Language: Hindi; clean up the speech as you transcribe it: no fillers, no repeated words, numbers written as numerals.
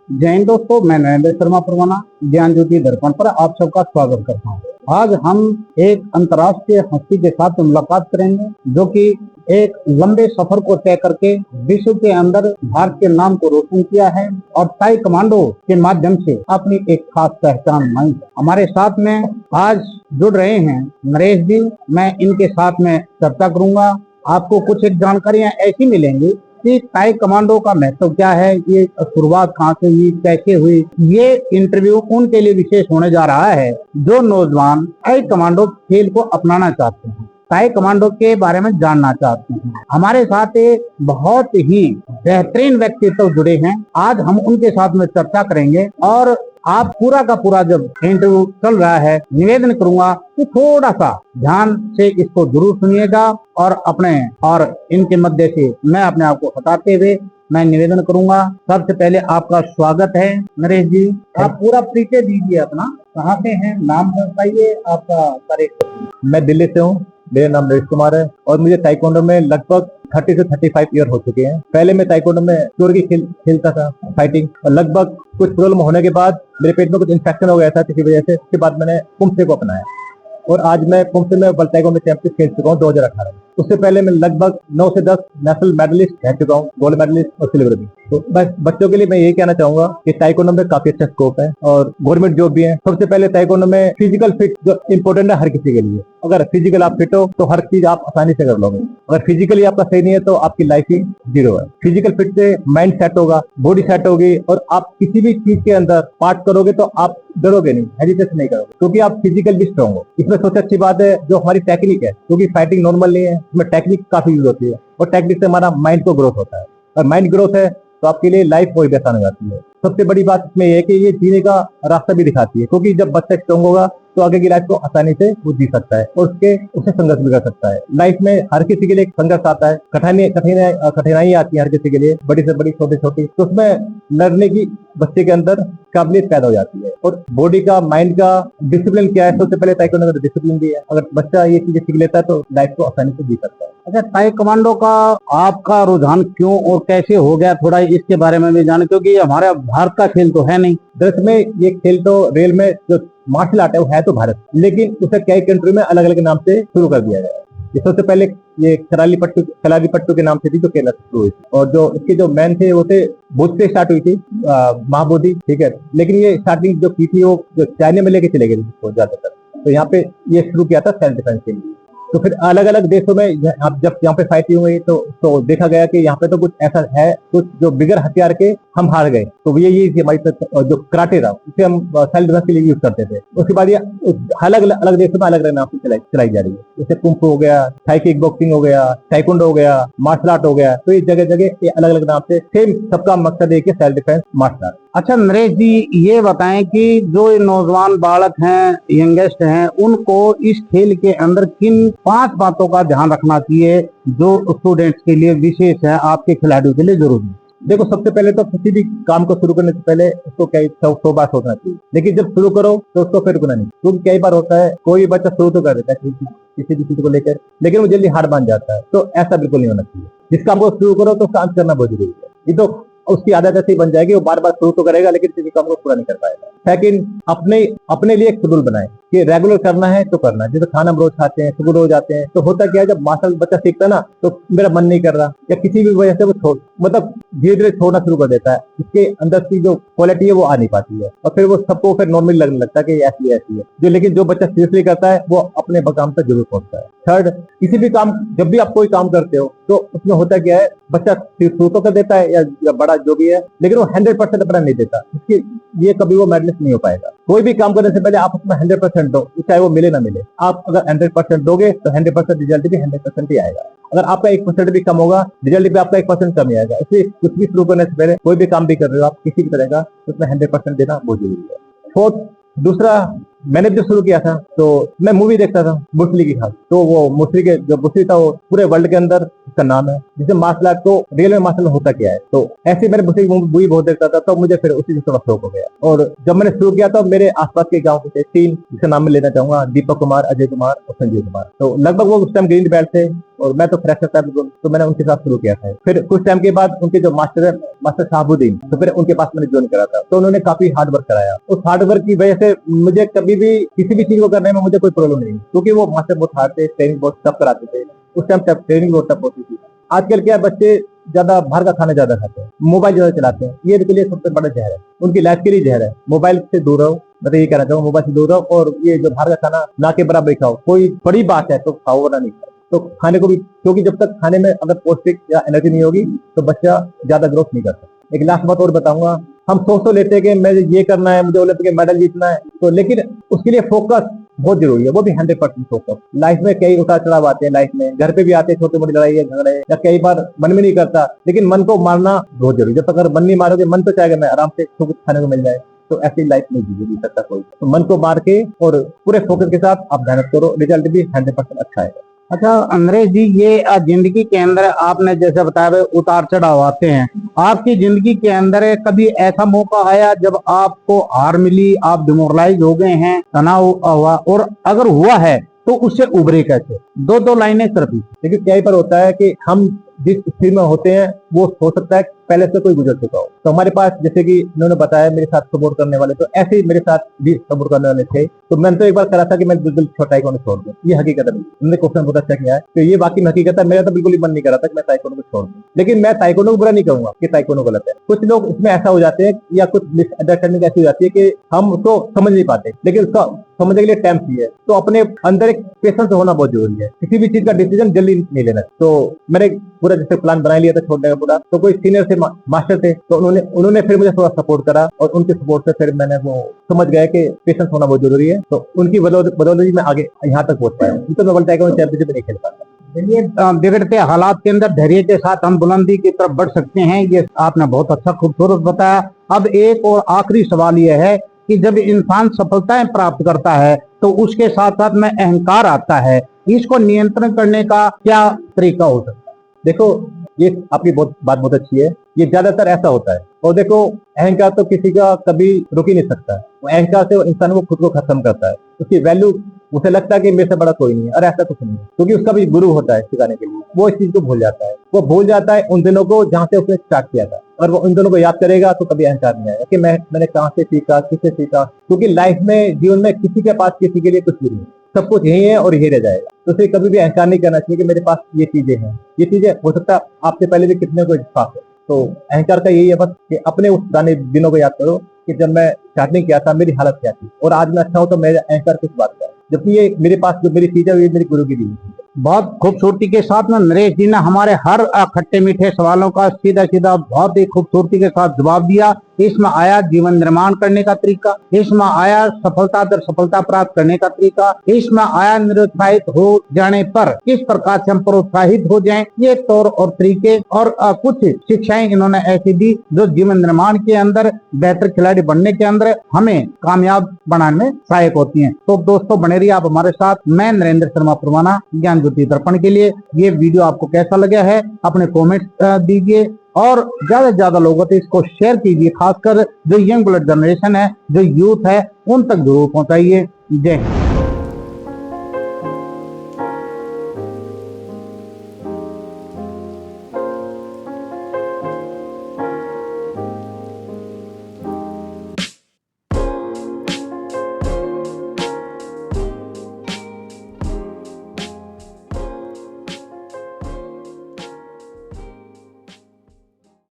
जय हिंद दोस्तों, मैं नरेंद्र शर्मा परवाना ज्ञान ज्योति दर्पण पर आप सबका स्वागत करता हूँ। आज हम एक अंतर्राष्ट्रीय हस्ती के साथ मुलाकात करेंगे जो कि एक लंबे सफर को तय करके विश्व के अंदर भारत के नाम को रोशन किया है और ताई कमांडो के माध्यम से अपनी एक खास पहचान बनाई। हमारे साथ में आज जुड़ रहे हैं नरेश जी। मैं इनके साथ में चर्चा करूंगा। आपको कुछ एक जानकारियां ऐसी मिलेंगी कि ताई कमांडो का महत्व क्या है, ये शुरुआत कहाँ से हुई, कैसे हुई। ये इंटरव्यू उनके लिए विशेष होने जा रहा है जो नौजवान ताई कमांडो खेल को अपनाना चाहते हैं, ताई कमांडो के बारे में जानना चाहते हैं। हमारे साथ एक बहुत ही बेहतरीन व्यक्तित्व जुड़े हैं। आज हम उनके साथ में चर्चा करेंगे और आप पूरा का पूरा जब इंटरव्यू चल रहा है, निवेदन करूंगा कि थोड़ा सा ध्यान से इसको जरूर सुनिएगा और इनके मध्य से मैं अपने आप को हटाते हुए मैं निवेदन करूंगा। सबसे पहले आपका स्वागत है नरेश जी। आप पूरा परिचय दीजिए अपना, कहाँ से हैं, नाम बताइए, आपका करेक्ट। मैं दिल्ली से हूँ। मेरा नाम नरेश कुमार है और मुझे ताइक्वांडो में लगभग 30 से 35 ईयर हो चुके हैं। पहले मैं ताइक्वांडो में चोर की खेलता था, फाइटिंग, और लगभग कुछ प्रॉब्लम होने के बाद मेरे पेट में कुछ इन्फेक्शन हो गया था किसी वजह से। उसके बाद मैंने कुंफे को अपनाया और आज मैं कुंफे में वर्ल्ड ताइक्वांडो चैंपियनशिप खेल चुका हूँ 2018 में। उससे पहले मैं लगभग 9 से 10 नेशनल मेडलिस्ट रह चुका हूँ, गोल्ड मेडलिस्ट और सिल्वर भी। तो बस बच्चों के लिए मैं यही कहना चाहूंगा कि ताइक्वांडो में काफी अच्छा स्कोप है और गवर्नमेंट जॉब भी है। सबसे पहले ताइक्वांडो में फिजिकल फिट जो इम्पोर्टेंट है हर किसी के लिए। अगर फिजिकल आप फिट हो तो हर चीज आप आसानी से कर लोगे। अगर फिजिकली आपका सही नहीं है तो आपकी लाइफ ही जीरो है। फिजिकल फिट से माइंड सेट होगा, बॉडी सेट होगी और आप किसी भी चीज के अंदर पार्ट करोगे तो आप डरोगे नहीं, हेजिटेशन नहीं करोगे, क्योंकि आप फिजिकली स्ट्रॉन्ग हो। इसमें सबसे अच्छी बात है जो हमारी टेक्निक है, क्योंकि फाइटिंग नॉर्मल नहीं है, इसमें टेक्निक काफी यूज होती है और टेक्निक से हमारा माइंड को ग्रोथ होता है और माइंड ग्रोथ है तो आपके लिए लाइफ बहुत आसान हो जाती है। सबसे बड़ी बात इसमें यह है कि ये जीने का रास्ता भी दिखाती है, क्योंकि जब बच्चा स्ट्रॉन्ग होगा तो आगे की लाइफ को आसानी से वो जी सकता है और उससे संघर्ष भी कर सकता है। लाइफ में हर किसी के लिए एक संघर्ष आता है, कठिनाई आती है हर किसी के लिए, बड़ी से बड़ी छोटी छोटी, तो उसमें लड़ने की बच्चे के अंदर काबिलियत पैदा हो जाती है। और बॉडी का, माइंड का डिसिप्लिन क्या है, सबसे पहले ताइक्वांडो का डिसिप्लिन भी है। अगर बच्चा ये चीजें सीख लेता है तो लाइफ को आसानी से जी सकता है। अच्छा, ताई कमांडो का आपका रुझान क्यों और कैसे हो गया, थोड़ा इसके बारे में भी जाने, क्योंकि हमारा भारत का खेल तो है नहीं। दरअसल में ये खेल तो रियल में जो मार्शल आर्ट है वो है तो भारत, लेकिन उसे कई कंट्री में अलग अलग नाम से शुरू कर दिया गया है। सबसे पहले ये कलारीपट्टू के नाम से थी जो केरला से शुरू हुई थी और जो इसके जो मैन थे वो थे बुद्ध से स्टार्ट हुई थी, महाबोधि, ठीक है। लेकिन ये स्टार्टिंग जो की थी वो जो चाइना में लेके चले गए ज्यादातर, तो यहाँ पे ये शुरू किया था सेल्फ डिफेंस के लिए। तो फिर अलग अलग देशों में आप जब यहाँ पे फाइटिंग हुई तो देखा गया कि यहाँ पे तो कुछ ऐसा है, कुछ जो बिगर हथियार के हम हार गए। तो ये हमारी जो कराटे था उसे हम सेल्फ डिफेंस के लिए यूज करते थे। उसके बाद ये अलग अलग देशों में अलग अलग नाम से चलाई जा रही है। जैसे कुंफू हो गया, थाई किक बॉक्सिंग हो गया, ताइक्वांडो हो गया, मार्शल आर्ट हो गया। तो ये जगह जगह ये अलग अलग नाम से सेम सबका मकसद है कि सेल्फ डिफेंस मार्शल आर्ट। अच्छा नरेश जी, ये बताएं कि जो नौजवान बालक हैं, यंगेस्ट हैं, उनको इस खेल के अंदर किन 5 बातों का ध्यान रखना चाहिए जो स्टूडेंट्स के लिए विशेष है, आपके खिलाड़ियों के लिए जरूरी है? देखो, सबसे पहले तो किसी भी काम को शुरू करने से पहले उसको कई 100 बार सोचना चाहिए, लेकिन जब शुरू करो तो उसको फिर रुकना नहीं। क्योंकि कई बार होता है कोई बच्चा शुरू तो कर देता है किसी भी चीज को लेकर, लेकिन वो जल्दी हार मान जाता है। तो ऐसा बिल्कुल नहीं होना चाहिए। जिस काम को शुरू करो तो काम करना बहुत जरूरी है। ये तो उसकी आदत ऐसी बन जाएगी, वो बार बार शुरू तो करेगा लेकिन किसी काम को पूरा नहीं कर पाएगा। लेकिन अपने लिए एक शेड्यूल बनाए कि रेगुलर करना है तो करना है। जैसे खाना हम रोज खाते हैं, सुबह रोज आते हैं, तो होता क्या है जब मार्शल बच्चा सीखता है ना तो मेरा मन नहीं कर रहा या किसी भी वजह से वो मतलब धीरे धीरे छोड़ना शुरू कर देता है। इसके अंदर की जो क्वालिटी है वो आ नहीं पाती है और फिर वो सबको फिर नॉर्मल लगने लगता है कि ऐसी है जो। लेकिन जो बच्चा सीरियसली करता है वो अपने मकाम तक जरूर पहुंचता है। थर्ड, किसी भी काम, जब भी आप कोई काम करते हो तो उसमें होता क्या है, बच्चा शुरू तो कर देता है या बड़ा जो भी है, लेकिन वो 100% अपना नहीं देता। इसके लिए कभी वो मेडलिस्ट नहीं हो पाएगा। कोई भी काम करने से पहले आप उसमें 100% दो, चाहे वो मिले ना मिले। आप अगर 100% दोगे तो 100% रिजल्ट भी 100% ही आएगा। अगर आपका 1% भी कम होगा, रिजल्ट भी आपका 1% कम ही आएगा। इसलिए कुछ भी शुरू करने से पहले, कोई भी काम भी कर रहे हो आप किसी भी तरह का, उसमें 100% देना बहुत जरूरी है। फोर्थ, दूसरा, मैंने जब शुरू किया था तो मैं मूवी देखता था मुस्ली की, खास तो वो मुस्ली के जो मुस्ली था वो पूरे वर्ल्ड के अंदर उसका नाम है। जिसे मार्शल आर्ट को रियल में मार्शल होता क्या है, तो ऐसे मैंने मुस्ली मूवी बहुत देखता था। तो मुझे फिर उसी से थोड़ा शौक हो गया और जब मैंने शुरू किया तो मेरे आसपास के गाँव के 3 जिसका नाम मैं लेना चाहूंगा, दीपक कुमार, अजय कुमार और संजीव कुमार। तो लगभग वो उस टाइम ग्रीन बेल्ट थे और मैं तो फ्रेशर था बिल्कुल, तो मैंने उनके साथ शुरू किया था। फिर कुछ टाइम के बाद उनके जो मास्टर है, मास्टर शाहबुद्दीन, तो फिर उनके पास मैंने ज्वाइन करा था। तो उन्होंने काफी हार्ड वर्क कराया। उस हार्ड वर्क की वजह से मुझे कभी भी किसी भी चीज को करने में मुझे कोई प्रॉब्लम नहीं, क्योंकि वो मास्टर बहुत हार्ड थे, ट्रेनिंग बहुत टफ कराते थे। उस टाइम ट्रेनिंग बहुत टफ होती थी। आजकल क्या बच्चे ज्यादा बाहर का खाना ज्यादा खाते हैं, मोबाइल ज्यादा चलाते हैं, ये इनके लिए सबसे बड़ा जहर है, उनकी लाइफ के लिए जहर है। मोबाइल से दूर रहो, मैं तो ये कहना चाहूंगा, मोबाइल से दूर रहो, और ये जो बाहर का खाना ना के बराबर खाओ। कोई बड़ी बात है तो खाओ, वरना नहीं खाओ। तो खाने को भी, क्योंकि जब तक खाने में अगर पौष्टिक या एनर्जी नहीं होगी तो बच्चा ज्यादा ग्रोथ नहीं कर सकता। एक लास्ट बात और बताऊंगा, हम सोच तो लेते हैं कि मैं ये करना है, मुझे ओलंपिक मेडल जीतना है, तो लेकिन उसके लिए फोकस बहुत जरूरी है, वो भी 100% फोकस। लाइफ में कई उतार चढ़ाव आते हैं, लाइफ में घर पे भी आते हैं छोटी मोटी लड़ाई झगड़े, या कई बार मन में नहीं करता, लेकिन मन को मारना बहुत जरूरी है। जब तक अगर मन नहीं मारोगे, मन तो चाहेगा मैं आराम से कुछ खाने को मिल जाए, तो ऐसी लाइफ नहीं जी सकता कोई। तो मन को मार के और पूरे फोकस के साथ आप मेहनत करो, रिजल्ट भी 100% अच्छा आएगा। अच्छा नरेश जी, ये जिंदगी के अंदर आपने जैसे बताया भाई उतार चढ़ाव आते हैं, आपकी जिंदगी के अंदर कभी ऐसा मौका आया जब आपको हार मिली, आप डिमोरलाइज हो गए हैं, तनाव हुआ, और अगर हुआ है तो उससे उभरे कैसे? दो लाइनें सिर्फ। देखिए क्या पर होता है कि हम जिस स्थिति में होते हैं वो हो सकता है पहले से कोई गुजर चुका हो। तो हमारे पास जैसे कि इन्होंने बताया मेरे साथ सपोर्ट करने वाले, तो ऐसे ही मेरे साथ भी सपोर्ट करने वाले थे। तो मैंने तो एक बार करा था कि मैं बिल्कुल ताइक्वांडो छोड़ दूं, ये हकीकत है। उन्होंने क्वेश्चन बहुत अच्छा किया है, तो ये वाकई में हकीकत है। मेरा तो बिल्कुल ही मन नहीं करा था कि मैं ताइक्वांडो को छोड़ दूं, लेकिन मैं ताइक्वांडो को बुरा नहीं कहूंगा कि ताइक्वांडो गलत है। कुछ लोग इसमें ऐसा हो जाते हैं या कुछ मिसअंडरस्टैंडिंग ऐसी हो जाती है कि हम उसको समझ नहीं पाते, लेकिन उसका समझने के लिए टाइम चाहिए। तो अपने अंदर एक पेशेंस होना बहुत जरूरी है, किसी भी चीज का डिसीजन जल्दी नहीं लेना। तो मैंने पूरा जैसे प्लान बना लिया था छोड़ने का पूरा, तो कोई सीनियर से मास्टर थे, तो उन्होंने फिर मुझे थोड़ा सपोर्ट करा, और उनके सपोर्ट से फिर मैंने वो समझ गया कि पेशेंस होना बहुत जरूरी है। तो उनकी बदौलत ही मैं आगे यहाँ तक पहुंच पाया। तो मैं बोलता है कि मैं चैंपियनशिप नहीं खेल पाता। चलिए, बिगड़ते हालात के अंदर धैर्य के साथ हम बुलंदी की तरफ बढ़ सकते हैं, ये आपने बहुत अच्छा खूबसूरत बताया। अब एक और आखिरी सवाल यह है कि जब इंसान सफलताएं प्राप्त करता है तो उसके साथ साथ में अहंकार आता है, इसको नियंत्रण करने का क्या तरीका हो सकता है? देखो ये आपकी बात बहुत अच्छी है, ये ज्यादातर ऐसा होता है। और देखो अहंकार तो किसी का कभी रुक ही नहीं सकता है, अहंकार से इंसान को खुद को खत्म करता है, उसकी वैल्यू, उसे लगता है कि मेरे से बड़ा कोई नहीं है, और ऐसा कुछ नहीं है, क्योंकि उसका भी गुरु होता है सिखाने के लिए। वो इस चीज को भूल जाता है, वो भूल जाता है उन दिनों को जहाँ से उसने स्टार्ट किया था, और वो उन दिनों को याद करेगा तो कभी अहंकार नहीं आएगा कि मैंने कहाँ से सीखा, किससे सीखा। क्योंकि लाइफ में, जीवन में किसी के पास किसी के लिए कुछ भी नहीं है, सब कुछ यही है और यही रह जाएगा। तो उसे कभी भी अहंकार नहीं करना चाहिए कि मेरे पास ये चीजें हैं। ये चीजें हो सकता है आपसे पहले भी कितने को पास है। तो अहंकार का यही है बस कि अपने उस पुराने दिनों को याद करो कि जब मैं स्टार्टिंग किया था मेरी हालत क्या थी, और आज मैं अच्छा हूं तो मेरा अहंकार किस बात का है, जबकि ये मेरे पास जो मेरी चीज है ये मेरी गुरु की दी है। बहुत खूबसूरती के साथ में नरेश जी ने हमारे हर खट्टे मीठे सवालों का सीधा सीधा बहुत ही खूबसूरती के साथ जवाब दिया। इसमें आया जीवन निर्माण करने का तरीका, इसमें आया सफलता दर सफलता प्राप्त करने का तरीका, इसमें आया निरुत्साहित हो जाने पर किस प्रकार से हम प्रोत्साहित हो जाएं, ये तौर और तरीके और कुछ शिक्षाएं इन्होंने ऐसी दी जो जीवन निर्माण के अंदर, बेहतर खिलाड़ी बनने के अंदर हमें कामयाब बनाने में सहायक होती हैं। तो दोस्तों बने रहिए आप हमारे साथ। मैं नरेंद्र शर्मा परवाना, ज्ञान ज्योति दर्पण के लिए। ये वीडियो आपको कैसा लगा है अपने कमेंट दीजिए, और ज्यादा से ज्यादा लोगों तक इसको शेयर कीजिए, खासकर जो यंग ब्लड जनरेशन है, जो यूथ है, उन तक जरूर पहुंचाइए। जय हिंद।